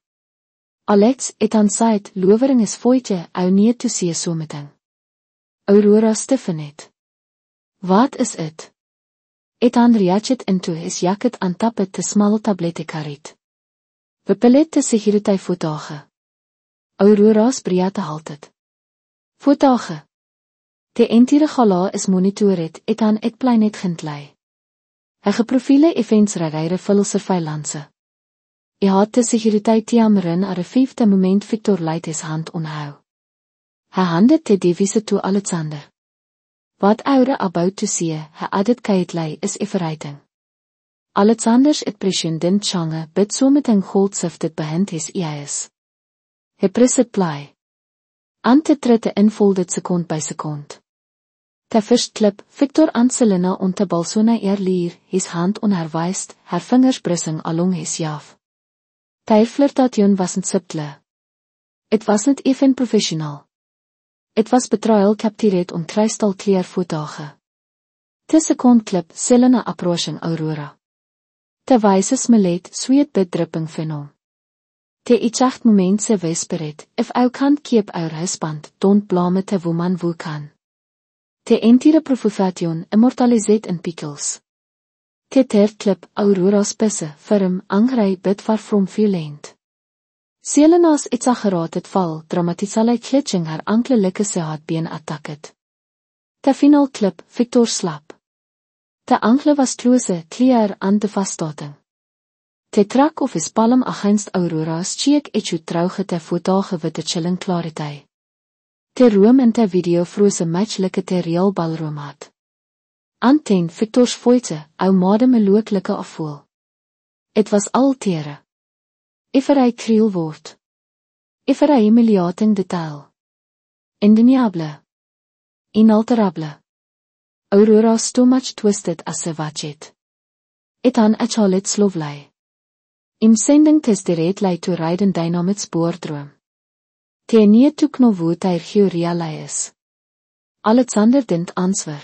Alex, Ethan said, lowering his voice, I need to see something. Aurora stiffened. What is it? Ethan reached into his jacket and tapped the small tablette carried. We pillet de security voertuige. Aurora's breate halted. Voertuige. De entire gala is monitored, Ethan het plein het gintlei. Hy geprofiele events regeire vulle surveillance. Hy had de security team rin a vijfde moment Victor light his hand onhou. Hy handed the devise to Alexander. What Aure about to see, hy added quietly, is everything. Alexander's expression didn't change, but something gold sifted behind his ears. Hy pressed play. Ante tritte infolded second by second. The first clip, Victor and Selena on the balsona earlier, his hand on her waist, her fingers pressing along his jaw. The flirtation wasn't subtle. It wasn't even professional. It was betrayal captured on crystal clear voertuige. The second clip, Selena approaching Aurora. The wijze smelet, sweet bit dripping van hom. Te exact moment se whispered, if ou can't keep our husband, don't blame it a woman who can. Te entire profufation immortalizate in pickles. Te third clip Aurora's pisse, firm, angry bit far from violent. Selena's exaggerated val, dramatisally glitching haar ankle like se haatbeen attacked. Te final clip, Victor slap. Te ankle was close, clear aan de vaststating. Te trak of his palm against Aurora's cheek echu trouge te voetage witte chilling klariteit. Te room in te video froze match like te real ballroom had. Anten Victor's voete, ou made meloeklike afvoel. Het was al tere. Every kriel word. Every humiliating detail. Indeniable. Inalterable. Aurora's too much twisted as se watchet. Het aan a chalet slovlei. Im sending tes direct lei to rijden dynamits boordroom. Te nie toek no woed hy georealei is. Alexander dint answer.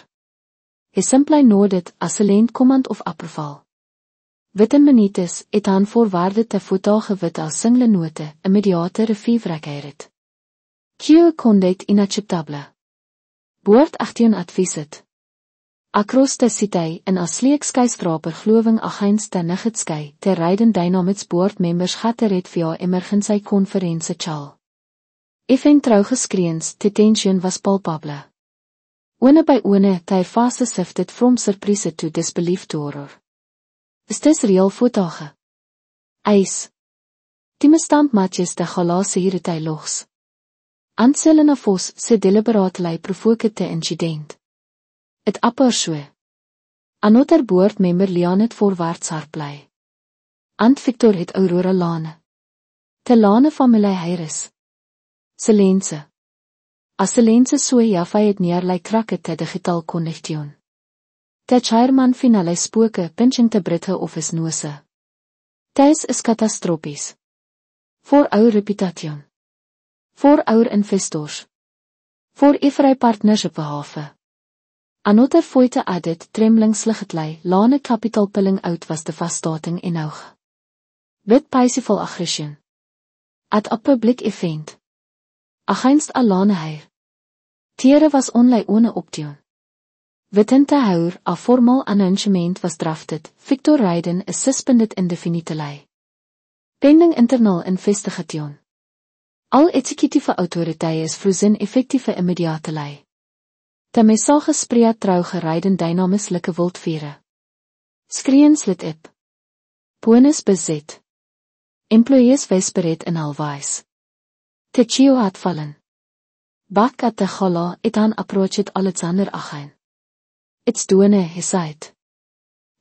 Hy simply nodded as a lent command of approval. Within minutes het aan voorwaarde te voetage wit as single note, immediate reviewrekheid. Q conduct inacceptable. Boord 18 adviset. Across the city in as sleekskeisdraper gloving against the niggetskei, te rijden dynamits board members gatteret via emergency conference chal. Even trouwgeskreens, te tension was palpable. One by one, ty fase sifted from surprise to disbelief to horror. Is this real footage? Eis. Die standmatjes de galase hier het hy logs. Selena Vos se deliberately provoke te incident. Het apper so. Another board member Leon het voorwaarts haar plei. Victor het Aurora lane. Te lane familie Heiris. Selense. As Selense so jafai het neerlei krakke te digital connection. Te chairman finale spoke pinching te Britge of is nose. Thuis is katastrofies. Voor our reputation. Voor our investors. Voor every partnership behalve. Another foite added trembling sligetlei, lane capital pulling out was de vaststating in oog. With peaceful aggression. At a public event. Against a lane heir. Tere was only one option. Within te houer, a formal announcement was drafted, Victor Ryden is suspended indefinitely. Pending internal investigation. Al executieve autoriteiten is voorzien effectieve immediately. Te message spree trouw gerijden dynamislike wildvere. Skreens lit op. Bonus bezet. Employees whispered in halwise. Te chio had vallen. Back at the gala het aan approached Alexander again. It's doing he said.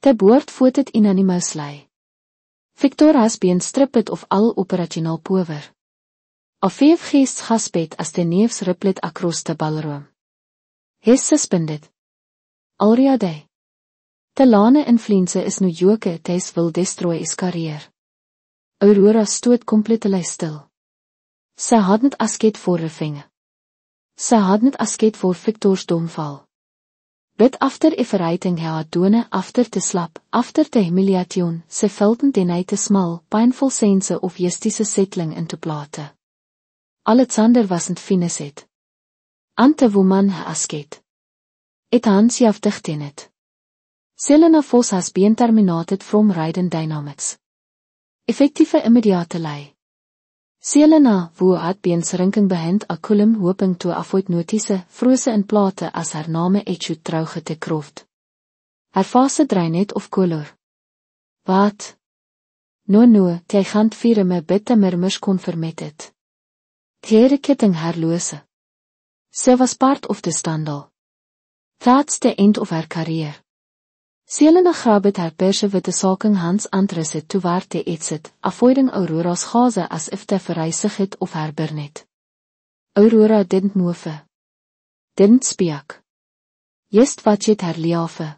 Te boord voet het unanimously. Victor has been stripped of all operational power. A 5 geest gaspet as the neefs ripplet across the ballroom. He's suspended. Already. Te lane influence is nu joke Thijs wil destroy his career. Aurora stood completely still. Sy had net asket voor revinge. Sy had net asket voor Victor's downfall. But after everything he had done, after te slap, after the humiliation, sy felt den te small, painful sense of justice settling into plate. Alexander wasn't finished. Ante woman he asket. It hands je afdicht in it. Selena Vos has been terminated from Ryden Dynamics. Effectieve immediately. Selena, who had been shrinking behind a column hoping to avoid notice, froze in plate as haar name echu trouge te kroft. Haar fase draai net of color. Wat? No, ty gaan vier me bitte murmurs conformitted. Tere ketting herlose. Sy was part of the scandal. That's the end of her career. Selena grabbed her perse with the saking hands antresit to waar te exit, avoiding Aurora's gaze as if te verreisig het of her burnet. Aurora didn't move. Didn't speak. Just wat het her liafe.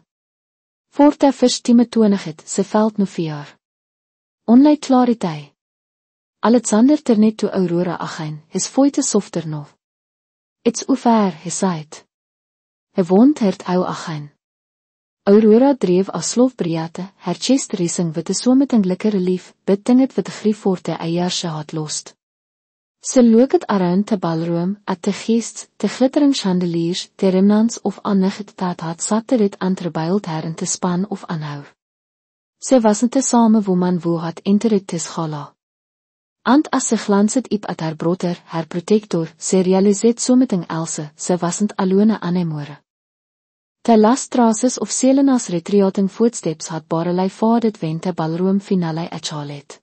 Voor te verstieme tonig het, sy veld no vier. Onlei klariteit. Alexander ternet to Aurora again, his voete softer no. It's over, he said. He won't hurt ou again. Aurora dreef as slof Briate, her chest racing with 'n sometinglike relief, bidding it with 'n grief voor te eierse had lost. Ze look het around te ballroom, at te geest, te glittering chandeliers, te remnants of aannig dat had satte dit aan terbeeld her in te span of aanhou. Ze was een te same woman wo had enter het tis gala. Ant as ze glanset iep at haar broeder, haar protector, ze realiseert someting else, ze wasn't alone aanemore. Te last traces of Selena's retreating footsteps had barelei vadet wente ballroom finale at Charlotte.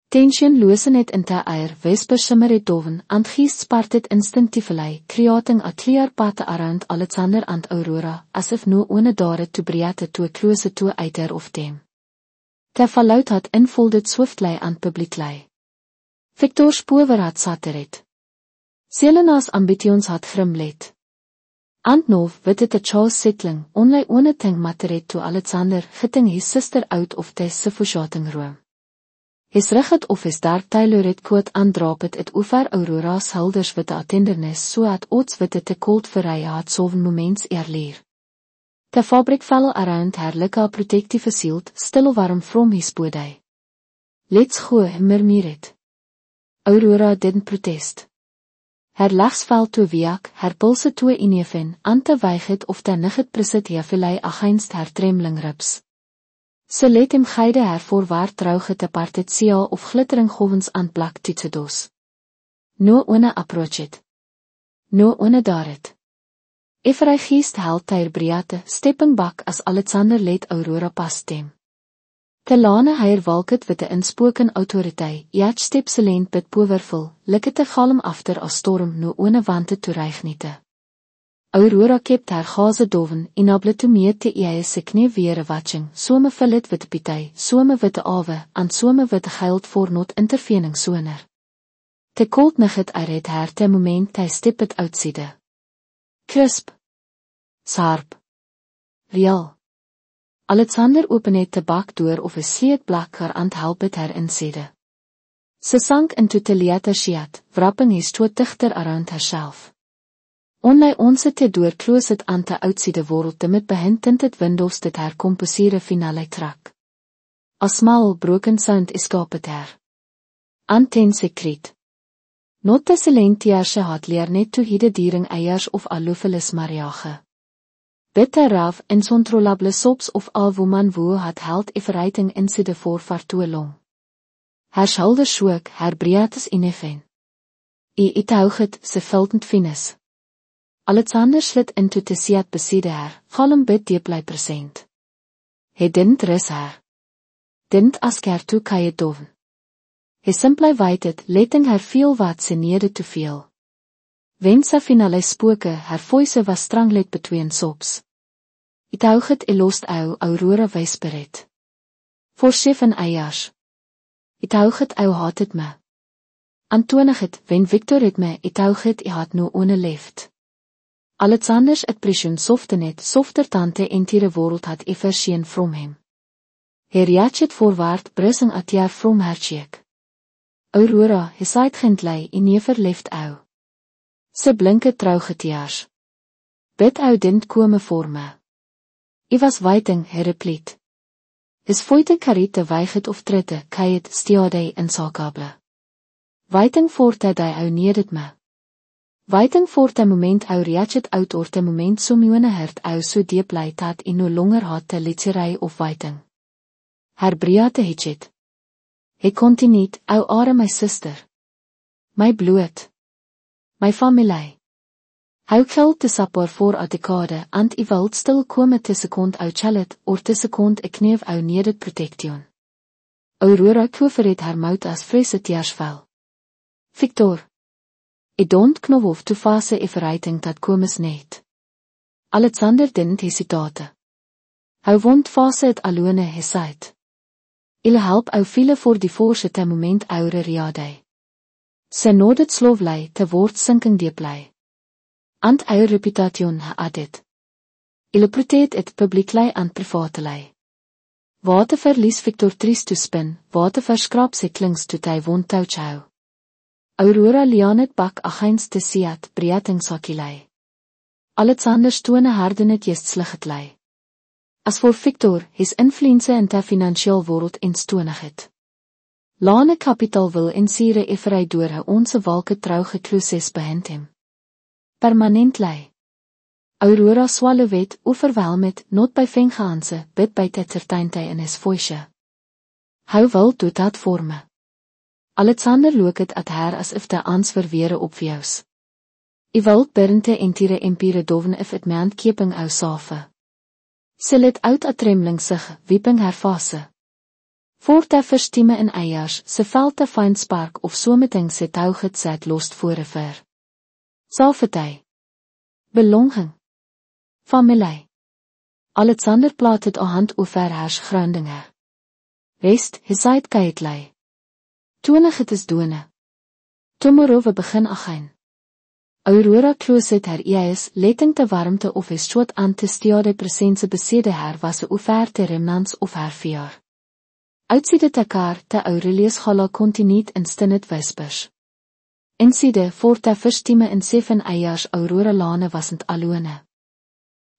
Tension loosen het in te eier, whisper simmer het doven, and geest spart het instinctiefly, creating a clear path around Alexander and Aurora, as if no one dare to Briate to a close to either of them. Te fallout had infolded swiftly and publicly. Victor's power had sattered. Selena's ambitions had grimlet. And now, with it a Charles settling, only one thing mattered to Alexander, getting his sister out of this suffocating room. His rigid of his dark tailored coat aandraap het over Aurora's helders with a tenderness so at odds with it te cold vir hy had soven moments earlier. The fabric fell around her like a protective shield, still warm from his body. Let's go, murmured. Aurora didn't protest. Her lags fell to weak, her pulse to ineven, and te weighed of te nigget presit hevelei against her trembling ribs. Ze let hem guide haar voorwaard trouwge te partitia of glittering govens aan plak toetsedos. No one approach it. No one daar it. Ever hy geest held tyr Briate, stepping back as Alexander let Aurora pas stem. Te lane hyr walket with de inspoken autoriteit, each step silent bit powerful, like te galm after a storm no one wanted to reignite. Aurora kept haar gaze doven, inable to meet te se knie weer watching, some fill it with pitay, some with ave, and some with geld for not intervening sooner. Te cold nigget het haar te moment ty step it outside. Crisp. Sharp. Real. Alexander open het te bakdoor of 'n sleet blakker and help it her inside. Ze sank into the later sheet, wrapping his toe dichter around herself. Only onze te door close het aan te outside world te met begin tinted windows dit haar composere finale trak. A small broken sound escaped her. Anten secret. Not te silentiersche had leer net to hide diering eiers of alofelis mariage. Bitter raf incontrolable sops of al woman wo had held everything inside voor too long. Her shoulder shook, her Briates inefen. It houget, se filtent finis. Alexander slid into te seat beside her, galm bid deeply present. He didn't res her. Didn't ask her to kye doven. He simply waited, letting her feel what she needed to feel. When sy finale spoke, her voice was stranglet between sobs. It houget lost Aurora whispered. For 7 eiers. It houget hated me. Antonig het, when Victor het me, it houget had no one left. Alexander's expression softer tante entire world had ever seen from him. He reached forward, pressing a tear from her cheek. Aurora, he sighed gently, in never left ou. Ze blinke trouwge tears. Bid ou didn't come for me. I was waiting, he replied. His voete karite weighed of tritte, kayet stiade in sakable. Waiting for that ou needed me. Waiting for the moment ou reached out or the moment so myone hurt ou so deeply that I no longer had the literacy of waiting. Her Briate het. He continued, ou are my sister. My bloed. My family. How killed te sapper voor a decade and I wilt still come te second ou chalet or te second ek kneef ou needed protection. Aurora koever het haar mout as frisse teersvel. Victor. I don't know of to fase everything that comes net. Alexander didn't hesitate. Hy wond fase het alone he said. Ille help ou file voor die forse te moment oure riade. Sy nodded slowly te word sinking deeply. And our reputation added. Ille protect it publicly and privately. Water verlies Victor triest to spin, water verskrap sy klings to ty wond touch hou. Aurora lianet bak against te seat, breating sakilei. Alexander stone harden het jest sligetlei. As voor Victor, his influence in de financieel wêreld enstonnig het. Lane kapitaal wil en sire every door hy onze walke trouge kluses behind hem. Permanent lei. Aurora Swallowet overwhelmed not by vengeance, but by entertainty in his voice. Hou wil tot dat vorme. Alexander look het at haar as if de answer weer opviews. I wilt bernte en tire empire doven if het meant keeping ou safe. Sy let uit at trembling sig, weeping haar fase. Voort hy verstieme in eiers, se veld te fijn spark of someting se touwget zet lost voor een ver. Safety. Belonging. Familie. Alexander plaat het a hand over haars groundinge. Rest, hy syd keitlei. Tonig het is done. Tomorrow begin agijn. Aurora closet haar eis, letting te warmte of is shot aan te stiade presense besede haar was een offerte remnants of haar vier. Uitsiede te kaar te Aurelius gala continiet in stinnet whispers. Insiede voor te verstieme in 7 eiers Aurora lane wasend alone.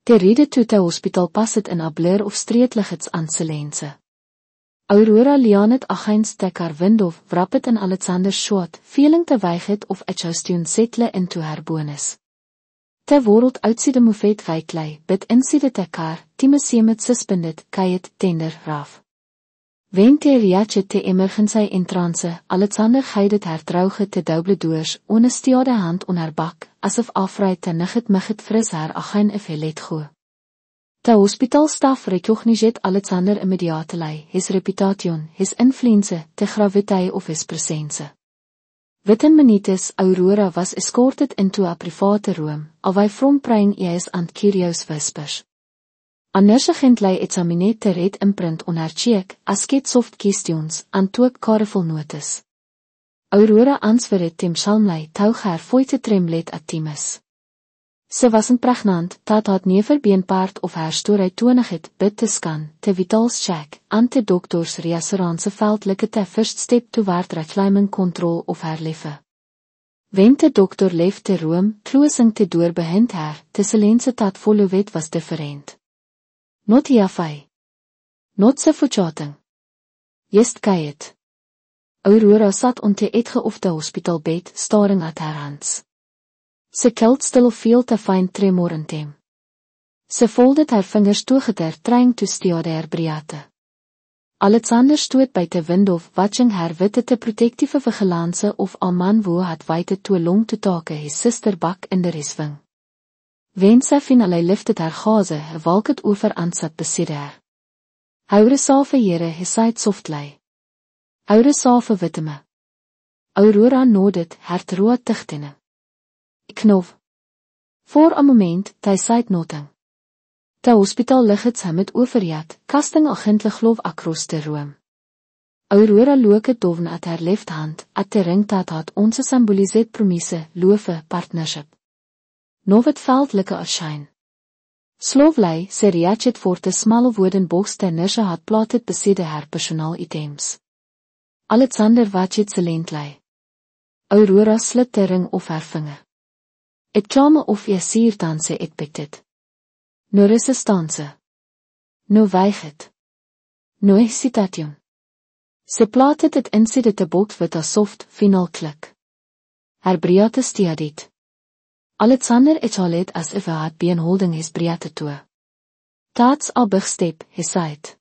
Te rede toe te hospitaal pas het in a blur of streetlights aan se lense. Aurora lianet agijns te kar windof wrap het in Alexander's shot, feeling te weig het of adjustune settle into haar bonus. Te woreld uitsiede movet weiklei, bid insiede te kar, tieme semet suspended, kayet tender raf. Wen te riatje te emergency entrance, Alexander geidet haar trouge te double doors, ohne stiade hand on haar bak, asof afruid te nigget migget fris haar agijn if hy let goe. De hospitaalstaf recogniseert Alexander immediately, his reputation, his influence, te gravity of his presence. Within minutes, Aurora was escorted into a private room, alwy from praying eis and curious whispers. A nurse-agently examineert the red imprint on her cheek, as get soft questions, and took careful notice. Aurora answered tem shalmlei toug haar voite tremblet at Timus. Sy wasn't pregnant, dat had never been part of haar story tonig het, bid te scan, te vitals check, and te doctors reassurance veldlike te first step toward reclaiming control of haar lewe. Wen te dokter left te room, closing te door behind haar, te silense dat followed was different. Not hiafai. Not suffocating. Just quiet. Aurora sat on te uitgeofte hospitaalbed, staring at haar hands. Sy kelt stil veel te fijn tremor in tem. Sy folded haar vingers toegeter, trying to stiade haar briate. Alexander stoot by te window, watching haar witte te protectieve vigilance of a man wo had weite too long to take his sister back in de reswing. Wen sy finally lifted haar gaze, walk het over ansat beside haar. Houre safe here, hy said softly. Houre safe witteme. Aurora nodded, hart rood tichtene. Knof. For a moment, they said nothing. The hospital liggets him het overjat, casting agentlik glof across the room. Aurora look het doven at her left hand, at the ring dat had onze symboliseert promise, love, partnership. Nov het veldlike ashine. Slowly, sy reached voor the small wooden box the nurse had plated beside haar personal items. Alexander watched silently. Aurora slit the ring off haar vinger. Het klame of jy sierdanse etpiktet. No resistance. No weiget. No hesitation. Sy plated het inside te box with a soft, final click. Haar briate stiadit. Alexander echalet as if hy had been holding his briate toe. That's a big step, he said.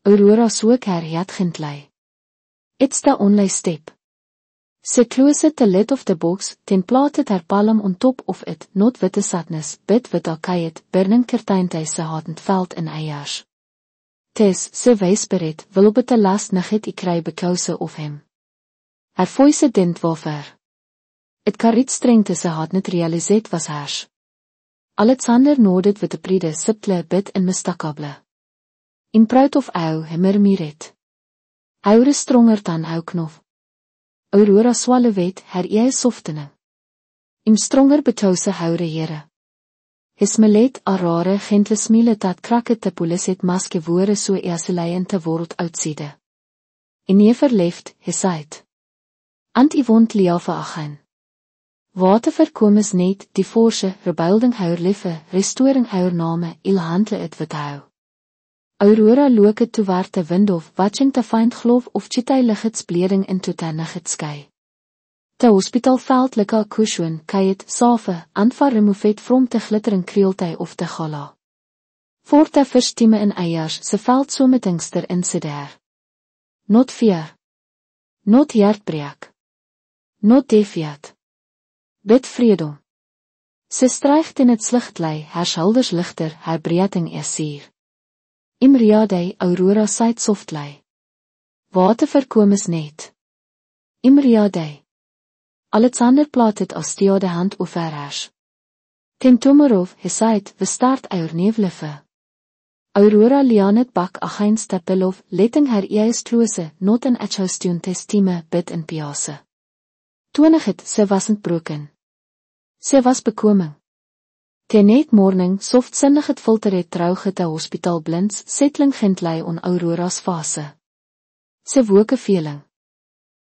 Aurora soek haar het gentlei. It's the only step. Sy closed the lid of the box, ten plated haar palm on top of it, not with the sadness, but with a quiet, burning kertuintij sy hadend veld in eiers. Tes, sy wysbered, wil op het the last nugget I kry because of him. Haar voice dint waver. Het kariet strengte sy had net realiseerd was haars. Alexander nodded with a pride subtle bit in mistakable. In proud of ou, hy murmured. Houre stronger dan ou knof. Aurora swallowed haar eie softening. Im stronger betouwse houre here. His melet a rare gentle smile dat krakke te polis het maske woore so easeleien te world outsiede. In never left, he said. Ant I wond liafe agin. Water verkomes net, die forse, rebuilding haar liefde, restoring haar name, il handle het wat hou. Aurora look toward the window, watching to find glove of Chitailighet's bleeding into Tanighet's sky. The hospital felt like a cushion, kayet, save, and for removed from the glittering creeltij of the gala. For the first time in eiers, se felt so metingster in se there. Not fear. Not heartbreak. Not defeat. Bid freedom. Se strijgt in het slichtlei, haar schouders lichter, haar breathing is sier. Imriadei, Aurora side softlei. Water voorkom is net. Imriadei. Alexander plaat het als de hand over haar. Ten tomorrow, he said, we start our nevleffe. Aurora Lianet bak against the pillow, letting her ears close, not an adjustune testime bid in piase. Toenig het, se wasn't broken. Se was bekoming. Ten net morning, softzinnig het filter het trouw het de hospital blinds, settling gintlei on Aurora's fase. Se woke feeling.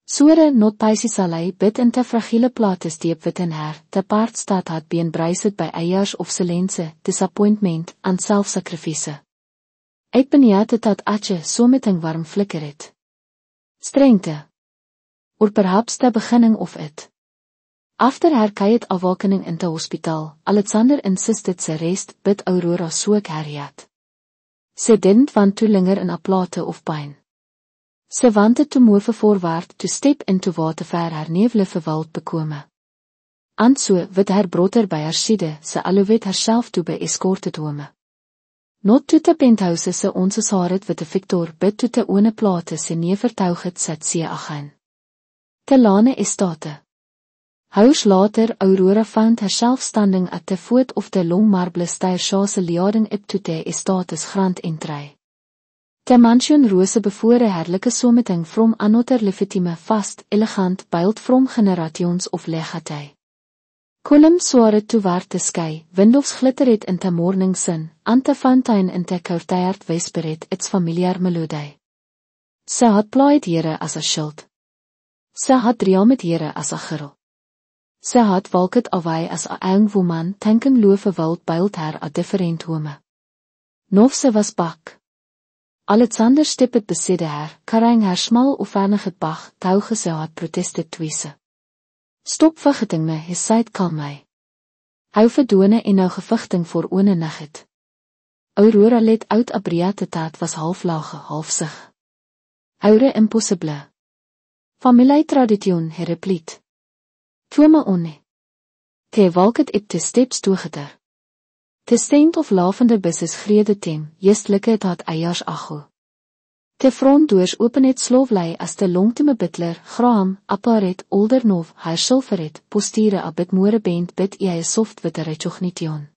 Sore not paisisalei bid in te fragiele plate steep wit in haar, te paard staat had been bruiset by eiers of selense, disappointment, en selfsacrifice. Uit benieuwd het dat atje so met een warm flikker het. Strengte. Or perhaps the beginning of it. After her quiet awakening in the hospital, Alexander insisted se rest bid Aurora soek herjat. Se didn't want to linger in a plate of pine. Se wanted to move forward to step into water ver haar nevleffe wild bekome. And so, with her brother by her side, se alowet herself to be escorted home. Not to the penthouse se onze saret with the Victor bid to the one plate se nevertuiget sit see again. Te lane estate. Hours later, Aurora found herself standing at the foot of the long marble stairs leading up to the estate's grand entry. The mansion rose before a herlijke sommeting from another legitimate fast, elegant built from generations of legatij. Columns soared toward the sky, windows glittered in the morning sun, and the fountain in the courtyard whispered its familiar melody. Ze had plaaid here as a shield. Ze had draamet here as a girl. Ze had walked away as a young woman thinking love wild build her a different home. Noch ze was back. Alexander stepped beside her, carrying her small offenige bag, touge ze had protested twisse. Stop vegeting me, he said calmly. Hou verdone en nou gevichting voor one nugget. Aurora let out a breate tat was half lage, half sig. Houre impossible. Familie tradition, he replied. Twome onne. Te walket op te steps toegeter. Te stand of lavende buses grede tem, jestelike het had eiers acho. Te front doors open het slooflei as te longteme butler, Graham, apparet, Oldernov, haar sulferet, postiere a bit more bent bit ie soft witte recognition.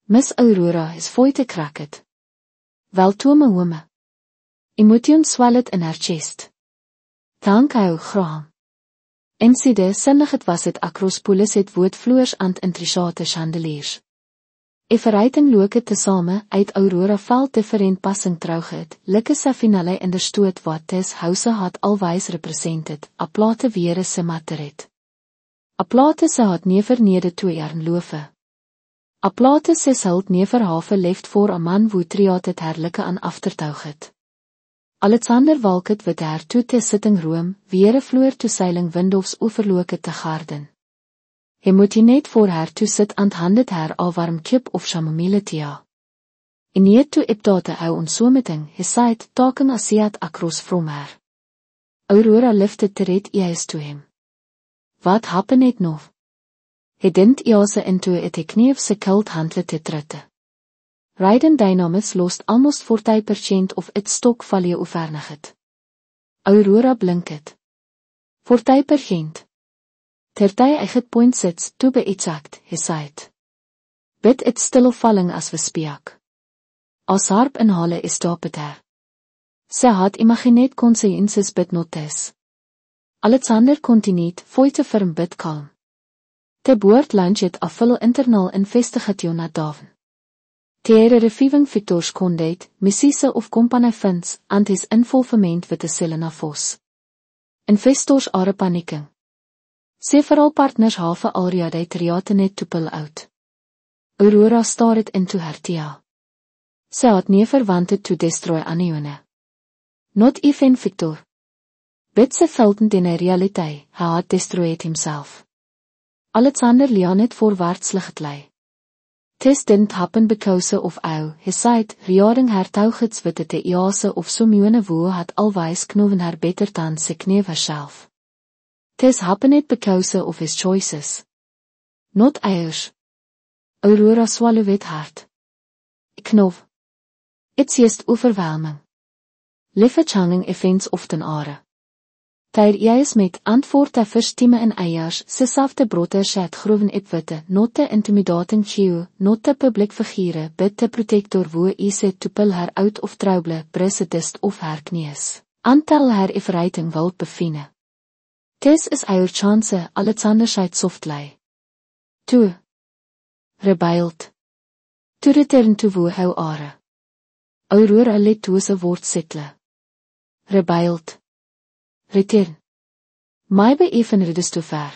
Miss Aurora is fooi te kraket. Wel twome home. Emotion swellet in haar chest. Dank jou, Graham. Inside sinnig het was het acropolis het woordvloers aan intricate chandeliers. Verreiting look het tesame uit Aurora veld different passing trouwget, like sa finale in der stoot wat tes house had always represented, a plate weer se materet. A plate se had never nede 2 jaar loofe. A plate se hult never have left voor a man wo triat het herlike aan aftertouwget. Alexander walket with haar toe te sitting room, weer vloer to seiling windows overloke te garden. Hij moet je net voor haar toe sit en handet haar al warm kip of chamomile tea. En je toe opdate hou ons sommeting, he said, talking as he had across from her. Aurora lifted the red eyes to him. What happened it nog? He didn't jase into it he kneef se kult handle te tritte. Riding Dynamis lost almost 40% of its stock value overniget. Aurora blinket. 40%. Tertij eiget point sits, to be exact, he said. Bid it still falling as we speak. As harp in halle is stopet her. Ze had imagineerd consciences bid notes. Alexander continued, foite firm bid calm. Te boord lunch het a full internal investigation at Daven. Teere reviving Victor's conduct, missise of company funds, and his involvement with the Selena Vos. Investors are panicking. Several partners have already tried to pull out. Aurora stared into her tea. Sy had never wanted to destroy Anione. Not even Victor. But sy felt in a reality, hy had destroyed himself. Alexander Leon het voorwaarts ligetlei. This didn't happen because of his side, regarding her touwgits with the Iase of Somione woe had always known her better than sy knew herself. This happened because of his choices. Not ours. Aurora swallowed it hard. Knov. It's just overwhelming. Liefde hanging events often are. Ter juist met antwoord te verstimme en eiers, sesafte brotters het groeven epwitte, not te intimidating chio, not te publiek figure, but te protector woe is toepel haar uit of trouble, president of haar knies. Antel haar efreiting wilt bevine. Tes is our chance, Alexanderscheid softlei. Toe. Rebeild. To return to woe hou are. Aurora let toe se woord settle. Rebeild. Return. My beefen redes te ver.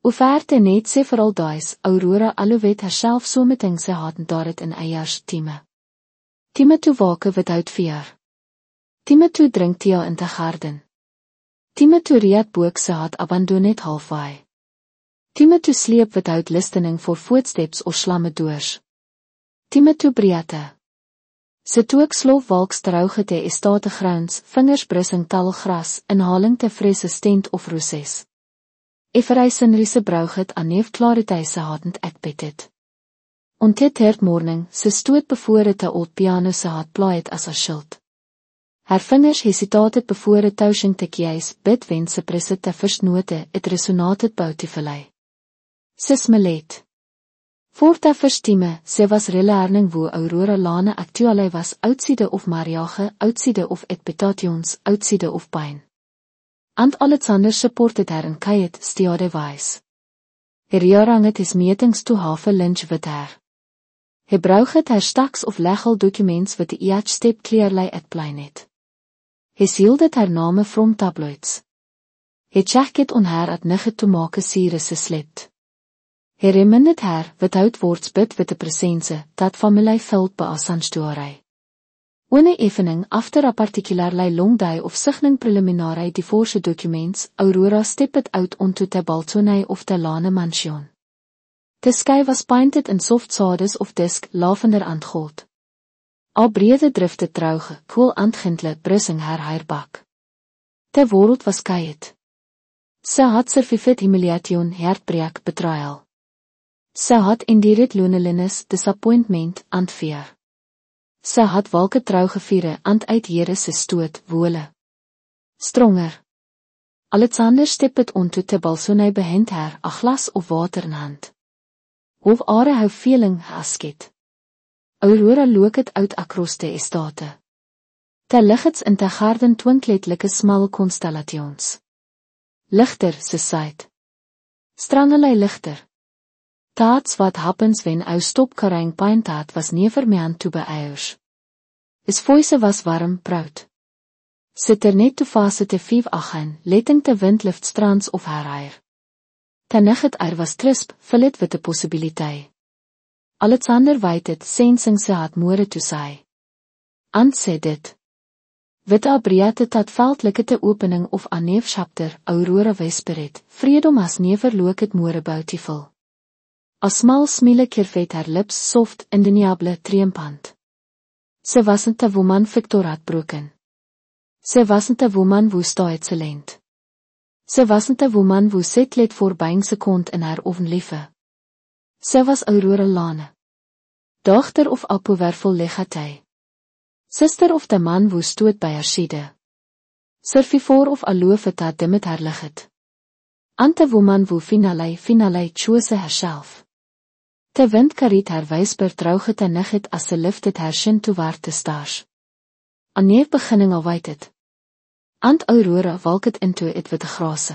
Offerte net sê vir al daais, Aurora alhoewel herself so meting sy haten daar het in eiers tieme. Tieme toe wake without fear. Tieme toe drink tia in te garden. Tieme toe riad boek sy had abandonet halfway. Tieme toe sleep without listening for footsteps or slamme doors. Tieme toe briate. Sy toe ek sloof walks terouge te estate grounds, vingers brissing tal gras, inhaling te frisse stent of roses. Everysin riese brouget aan neef klaritei sy hadend ek betet. On dit third morning, sy stoot bevore te old piano sy had plaait as a schild. Haar vingers hesitated bevore touching te kies, bid wen sy presse te versnote, het resonated boutifulei. Sy smelet. Voorta verstimme, sy was relearning wo Aurora lane actuele was outside of mariage, outside of etpetations, outside of pijn. And Alexander supported haar in kayet stiade wijs. Herjarang het his meetings to have lunch with her. He brauget haar stacks of legal documents with the each step clearly at planet. He sealed haar name from tabloids. He checked on haar at nigget to make series slept. He reminded her, without words but with the presence, that family felt by a sanstuarei. One evening, after a particularly long day of signing preliminary divorce documents, Aurora stepped out onto the balcony of the Lane mansion. The sky was painted in soft shades of dusk, lavender and gold. A brede drifted trouge, cool and gentle, brissing her hairbak. The world was quiet. Sy had survived humiliation, heartbreak, betrayal. Sy had endured loneliness, disappointment, and fear. Sy had welke trou geviere, and uit Here se stoot, wole. Stronger. Alexander stepped onto the balcony behind her, a glas of water in hand. Of are how feeling asket. Aurora looked out across the estate. The lights in the garden twinklet like small constellations. Lichter, sy said. Strangelei lichter. That's what happens when I stop carrying pine that was never meant to be ours. His voice was warm, proud. Sit net to fast te 5 achen, letting the wind lift strands of her hair. The nugget air was crisp, filled with the possibility. Alexander waited, sensing sy had more to say. And said it. With a briate that felt like the opening of a new chapter, Aurora whispered, freedom has never looked more beautiful. A small smile curved her lips soft, indeniable, triumphant. Sy wasn't a woman Victor had broken. Sy wasn't a woman who staat excellent. Sy wasn't a woman who set let voorbij sy kont in haar ovenliefe. Sy was Aurora Lane. Dochter of Apowerful legatij. Sister of the man who stood by haar side. Survivor of a loof dat met haar ligget. And the woman who finally chose herself. The wind carried haar wijsper trouge te nigget as sy lifted haar shin toward the stars. A neef beginning awaited. And Aurora walked into it with the grase.